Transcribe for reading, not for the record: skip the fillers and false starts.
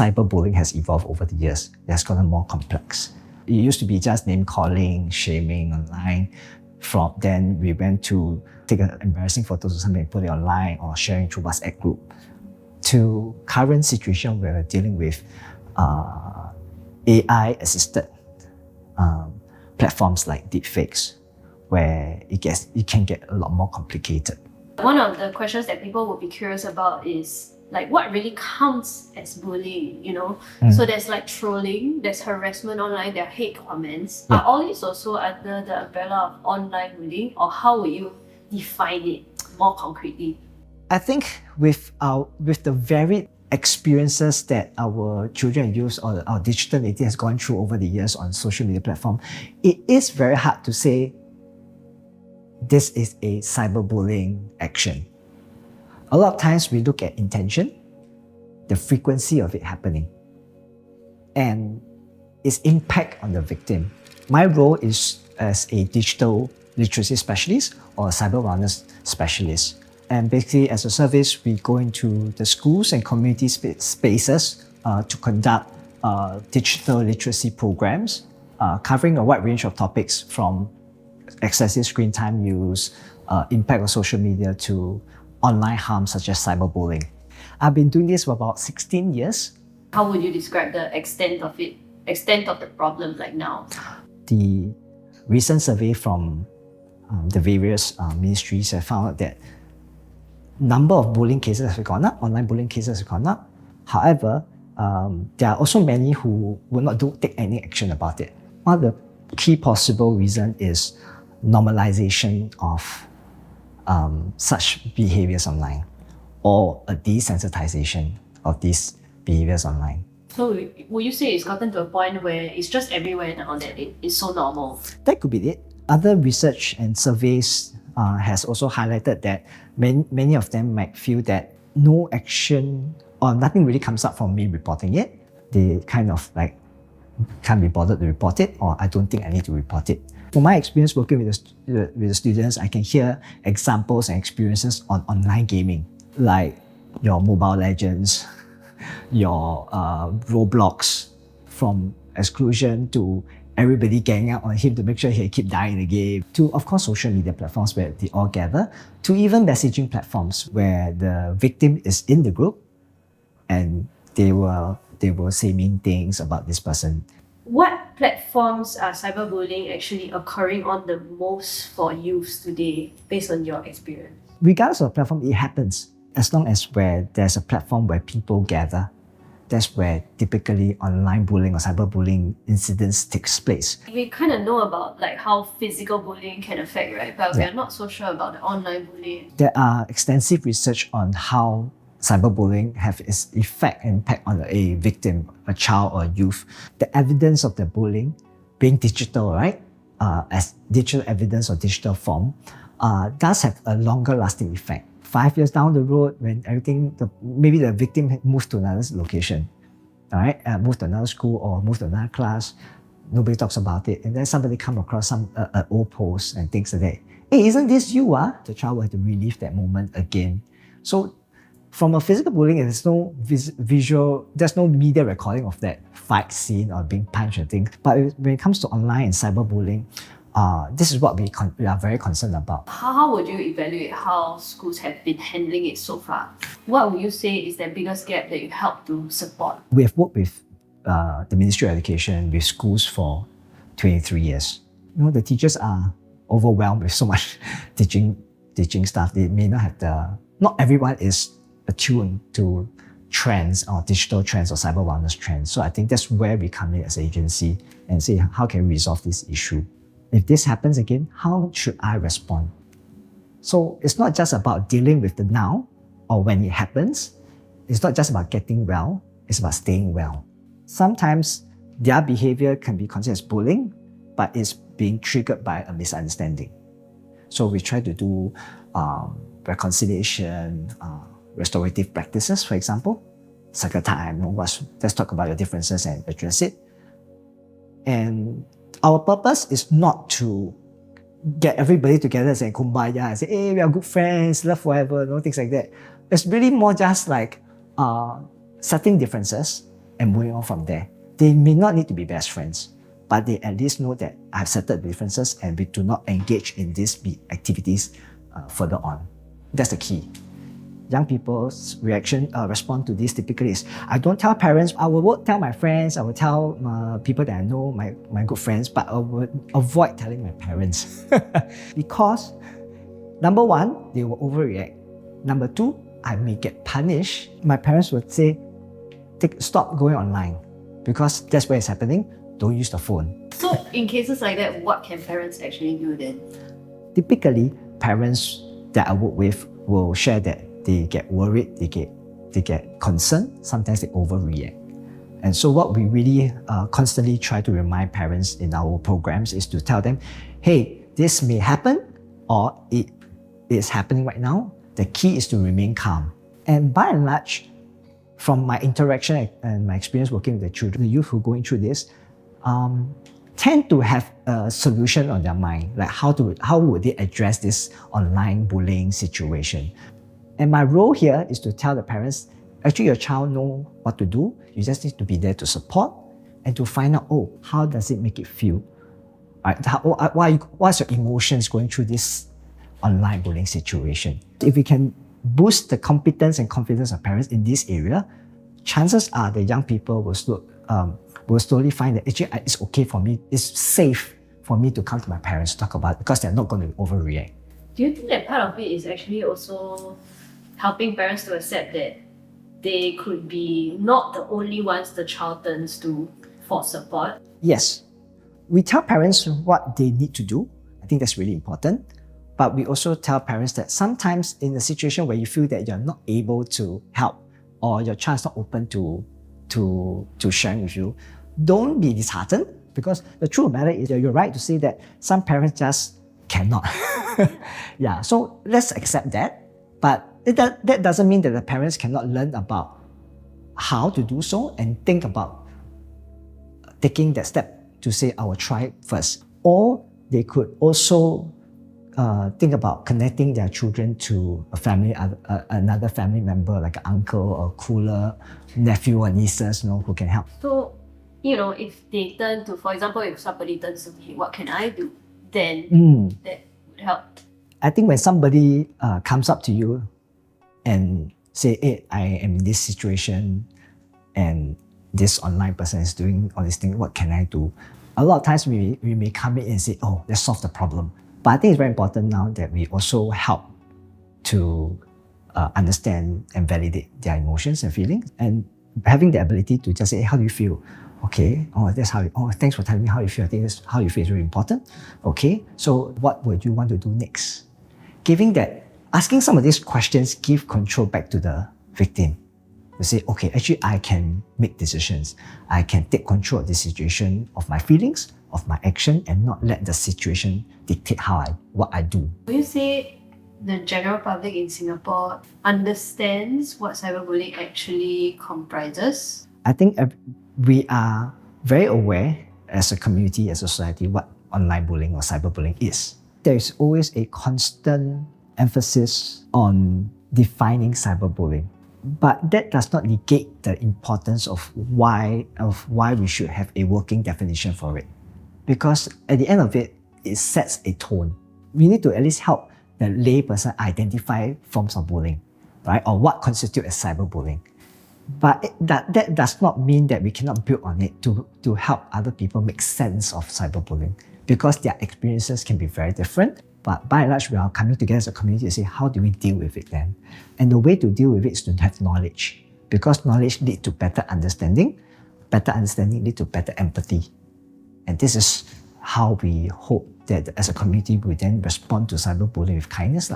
cyberbullying has evolved over the years. It has gotten more complex. It used to be just name calling, shaming online. From then we went to take an embarrassing photos or something and put it online or sharing through WhatsApp group, to current situation where we're dealing with AI assisted platforms like deepfakes, where it can get a lot more complicated. One of the questions that people would be curious about is like what really counts as bullying, you know? So there's like trolling, there's harassment online, there are hate comments. Yeah. Are all these also under the umbrella of online bullying, or how would you define it more concretely? I think with the varied experiences that our children use or our digital native has gone through over the years on social media platform, it is very hard to say this is a cyberbullying action. A lot of times we look at intention, the frequency of it happening, and its impact on the victim. My role is as a digital literacy specialist or a cyber wellness specialist. And basically, as a service, we go into the schools and community spaces to conduct digital literacy programs covering a wide range of topics, from excessive screen time use, impact of social media, to online harm such as cyberbullying. I've been doing this for about 16 years. How would you describe the extent of the problem like now? The recent survey from the various ministries have found out that number of bullying cases have gone up, online bullying cases have gone up. However, there are also many who will not take any action about it. One of the key possible reasons is normalization of such behaviors online, or a desensitization of these behaviors online. So would you say it's gotten to a point where it's just everywhere now that it's so normal? That could be it. Other research and surveys has also highlighted that many of them might feel that no action or nothing really comes up from me reporting it. They kind of like can't be bothered to report it, or I don't think I need to report it. From my experience working with the students, I can hear examples and experiences on online gaming, like your Mobile Legends, your Roblox, from exclusion to everybody ganging up on him to make sure he keep dying in the game, to of course social media platforms where they all gather, to even messaging platforms where the victim is in the group and they will say mean things about this person. What platforms are cyberbullying actually occurring on the most for youths today, based on your experience? Regardless of the platform, it happens. As long as where there's a platform where people gather, that's where typically online bullying or cyberbullying incidents takes place. We kind of know about like how physical bullying can affect, right? But we are not so sure about the online bullying. There are extensive research on how cyberbullying have its effect and impact on a victim, a child or youth. The evidence of the bullying being digital, right? As digital evidence or digital form, does have a longer lasting effect. 5 years down the road, when maybe the victim moved to another location, all right, moved to another school or moved to another class, nobody talks about it, and then somebody come across some old post and things like that. Hey, isn't this you? The child will have to relive that moment again. So from a physical bullying, there's no visual, there's no media recording of that fight scene or being punched and things. But when it comes to online and cyberbullying, this is what we are very concerned about. How would you evaluate how schools have been handling it so far? What would you say is the biggest gap that you help to support? We have worked with the Ministry of Education, with schools for 23 years. You know, the teachers are overwhelmed with so much teaching stuff. They may not have not everyone is attuned to trends or digital trends or cyber wellness trends. So I think that's where we come in as an agency and say, how can we resolve this issue? If this happens again, how should I respond? So it's not just about dealing with the now or when it happens. It's not just about getting well, it's about staying well. Sometimes their behavior can be considered as bullying, but it's being triggered by a misunderstanding. So we try to do reconciliation, restorative practices, for example. Cycle time, let's talk about your differences and address it. And our purpose is not to get everybody together and say kumbaya and say, hey, we are good friends, love forever, things like that. It's really more just like setting differences and moving on from there. They may not need to be best friends, but they at least know that I've settled differences and we do not engage in these activities further on. That's the key. Young people's response to this typically is, I don't tell parents, I will tell my friends, I will tell people that I know, my good friends, but I will avoid telling my parents. Because, number one, they will overreact. Number two, I may get punished. My parents would say, stop going online, because that's where it's happening. Don't use the phone. So in cases like that, what can parents actually do then? Typically, parents that I work with will share that they get worried, they get concerned, sometimes they overreact. And so what we really constantly try to remind parents in our programs is to tell them, hey, this may happen or it is happening right now. The key is to remain calm. And by and large, from my interaction and my experience working with the children, the youth who are going through this, tend to have a solution on their mind, like how would they address this online bullying situation. And my role here is to tell the parents, actually your child know what to do, you just need to be there to support and to find out, how does it make it feel? What's your emotions going through this online bullying situation? If we can boost the competence and confidence of parents in this area, chances are the young people will slowly find that actually it's okay for me, it's safe for me to come to my parents to talk about it because they're not going to overreact. Do you think that part of it is actually also helping parents to accept that they could be not the only ones the child turns to for support? Yes. We tell parents what they need to do. I think that's really important. But we also tell parents that sometimes in a situation where you feel that you're not able to help or your child is not open to sharing with you, don't be disheartened, because the truth of the matter is that you're right to say that some parents just cannot. Yeah, so let's accept that. But that doesn't mean that the parents cannot learn about how to do so and think about taking that step to say, I will try it first. Or they could also think about connecting their children to a family, another family member, like an uncle or cooler nephew or nieces, who can help. So, if they turn to, for example, if somebody turns to me, what can I do? Then that would help. I think when somebody comes up to you and say, hey, I am in this situation and this online person is doing all these things, what can I do? A lot of times we may come in and say, let's solve the problem. But I think it's very important now that we also help to understand and validate their emotions and feelings, and having the ability to just say, hey, how do you feel? Okay, that's how thanks for telling me how you feel. I think that's how you feel is really important. Okay, so what would you want to do next? Asking some of these questions give control back to the victim. To say, okay, actually I can make decisions. I can take control of the situation, of my feelings, of my action, and not let the situation dictate what I do. Will you say the general public in Singapore understands what cyberbullying actually comprises? I think we are very aware as a community, as a society, what online bullying or cyberbullying is. There is always a constant emphasis on defining cyberbullying. But that does not negate the importance of why we should have a working definition for it. Because at the end of it, it sets a tone. We need to at least help the layperson identify forms of bullying, right? Or what constitutes as cyberbullying. But that does not mean that we cannot build on it to help other people make sense of cyberbullying, because their experiences can be very different. But by and large, we are coming together as a community to say, how do we deal with it then? And the way to deal with it is to have knowledge, because knowledge leads to better understanding leads to better empathy. And this is how we hope that as a community we then respond to cyberbullying with kindness.